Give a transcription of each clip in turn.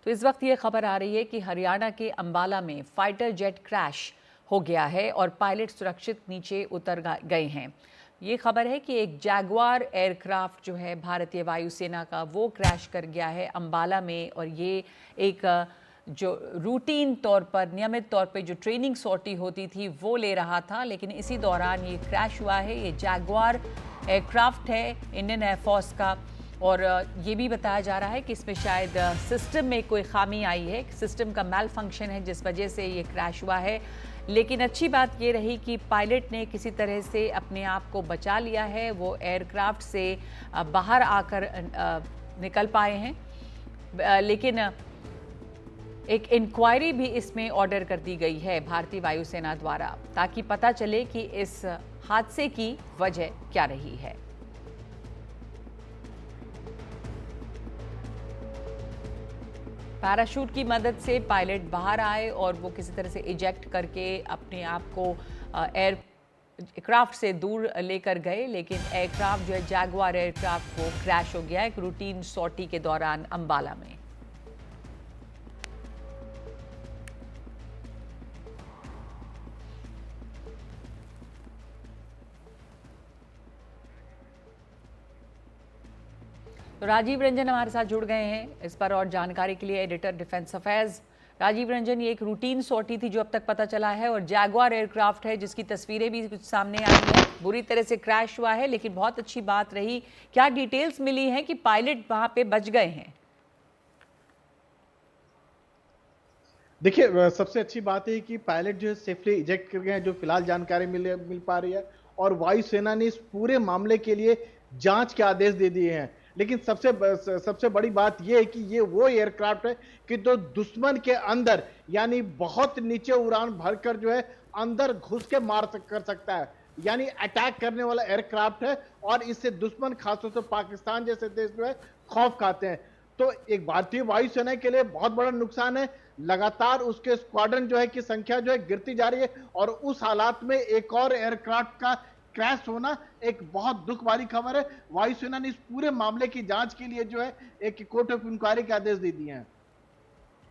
तो इस वक्त ये खबर आ रही है कि हरियाणा के अंबाला में फाइटर जेट क्रैश हो गया है और पायलट सुरक्षित नीचे उतर गए हैं। ये खबर है कि एक जैगुआर एयरक्राफ्ट जो है भारतीय वायुसेना का, वो क्रैश कर गया है अंबाला में। और ये एक जो रूटीन तौर पर, नियमित तौर पे जो ट्रेनिंग सॉर्टी होती थी वो ले रहा था, लेकिन इसी दौरान ये क्रैश हुआ है। ये जैगुआर एयरक्राफ्ट है इंडियन एयरफोर्स का, और ये भी बताया जा रहा है कि इसमें शायद सिस्टम में कोई खामी आई है, सिस्टम का मैल फंक्शन है जिस वजह से ये क्रैश हुआ है। लेकिन अच्छी बात ये रही कि पायलट ने किसी तरह से अपने आप को बचा लिया है, वो एयरक्राफ्ट से बाहर आकर निकल पाए हैं। लेकिन एक इंक्वायरी भी इसमें ऑर्डर कर दी गई है भारतीय वायुसेना द्वारा, ताकि पता चले कि इस हादसे की वजह क्या रही है। पैराशूट की मदद से पायलट बाहर आए और वो किसी तरह से इजेक्ट करके अपने आप को एयरक्राफ्ट से दूर लेकर गए, लेकिन एयरक्राफ्ट जो है जैगुआर एयरक्राफ्ट वो क्रैश हो गया एक रूटीन सॉर्टी के दौरान अंबाला में। तो राजीव रंजन हमारे साथ जुड़ गए हैं इस पर और जानकारी के लिए, editor defence affairs. Rajeev Ranjan, ये एक रूटीन सॉर्टी थी जो अब तक पता चला है, और जैगुआर एयरक्राफ्ट है जिसकी तस्वीरें भी कुछ सामने आई हैं, बुरी तरह से क्रैश हुआ है, लेकिन बहुत अच्छी बात रही। क्या डिटेल्स मिली हैं कि पायलट वहां पे बच गए हैं? देखिए, सबसे अच्छी बात है कि पायलट जो है सेफली इजेक्ट कर गए हैं, जो फिलहाल जानकारी मिल पा रही है। और वायुसेना ने इस पूरे मामले के लिए जांच के आदेश दे दिए हैं। लेकिन सबसे बड़ी बात यह है कि ये वो एयरक्राफ्ट है कि जो दुश्मन के अंदर, यानी बहुत नीचे उड़ान भरकर जो है अंदर घुस के कर सकता है, यानी अटैक करने वाला एयरक्राफ्ट है। और इससे दुश्मन, खासतौर से पाकिस्तान जैसे देश जो है खौफ खाते हैं। तो एक भारतीय वायुसेना के लिए बहुत बड़ा नुकसान है। लगातार उसके स्क्वाड्रन जो है की संख्या जो है गिरती जा रही है, और उस हालात में एक और एयरक्राफ्ट का क्रैश होना एक बहुत दुख भरी खबर है। वायुसेना ने इस पूरे मामले की जांच के लिए जो है एक कोर्ट ऑफ इंक्वायरी के आदेश दे दिए हैं।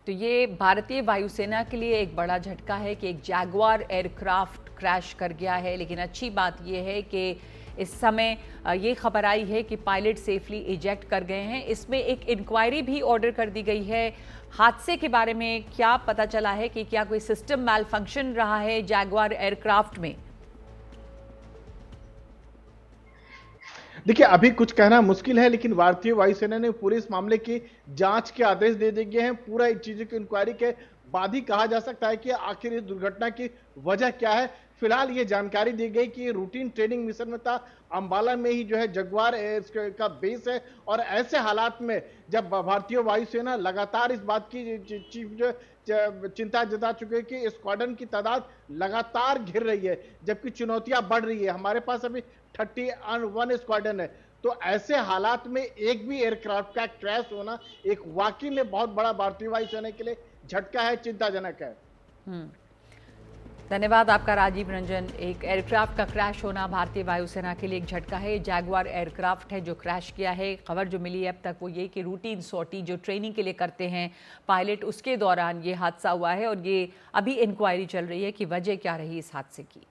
तो ये भारतीय वायुसेना के लिए एक बड़ा झटका है कि एक जैगुआर एयरक्राफ्ट क्रैश कर गया है। लेकिन अच्छी बात यह है कि इस समय ये खबर आई है कि पायलट सेफली इजेक्ट कर गए हैं। इसमें एक इंक्वायरी भी ऑर्डर कर दी गई है। हादसे के बारे में क्या पता चला है कि क्या कोई सिस्टम मैल फंक्शन रहा है जैगुआर एयरक्राफ्ट में? देखिए, अभी कुछ कहना मुश्किल है, लेकिन भारतीय वायुसेना ने पूरे इस मामले की जांच के आदेश दे दिए हैं। पूरा इन चीजों की इंक्वायरी के बाद ही कहा जा सकता है कि आखिर इस दुर्घटना की वजह क्या है। फिलहाल ये जानकारी दी गई कि रूटीन ट्रेनिंग मिशन में था, अंबाला में ही जो है जगुआर एयर का बेस है। और ऐसे हालात में जब भारतीय वायुसेना लगातार इस बात की चीफ जो चिंता जता चुके हैं कि स्क्वाड्रन की तादाद लगातार घिर रही है, जबकि चुनौतियां बढ़ रही है। हमारे पास अभी 31 स्क्वाड्रन है। तो ऐसे हालात में एक भी एयरक्राफ्ट का क्रैश होना एक वाकई में बहुत बड़ा भारतीय वायुसेना के लिए झटका है, चिंताजनक है। धन्यवाद आपका राजीव रंजन। एक एयरक्राफ्ट का क्रैश होना भारतीय वायुसेना के लिए एक झटका है। जैगुआर एयरक्राफ्ट है जो क्रैश किया है। खबर जो मिली है अब तक वो ये कि रूटीन सॉर्टी जो ट्रेनिंग के लिए करते हैं पायलट, उसके दौरान ये हादसा हुआ है, और ये अभी इंक्वायरी चल रही है कि वजह क्या रही इस हादसे की।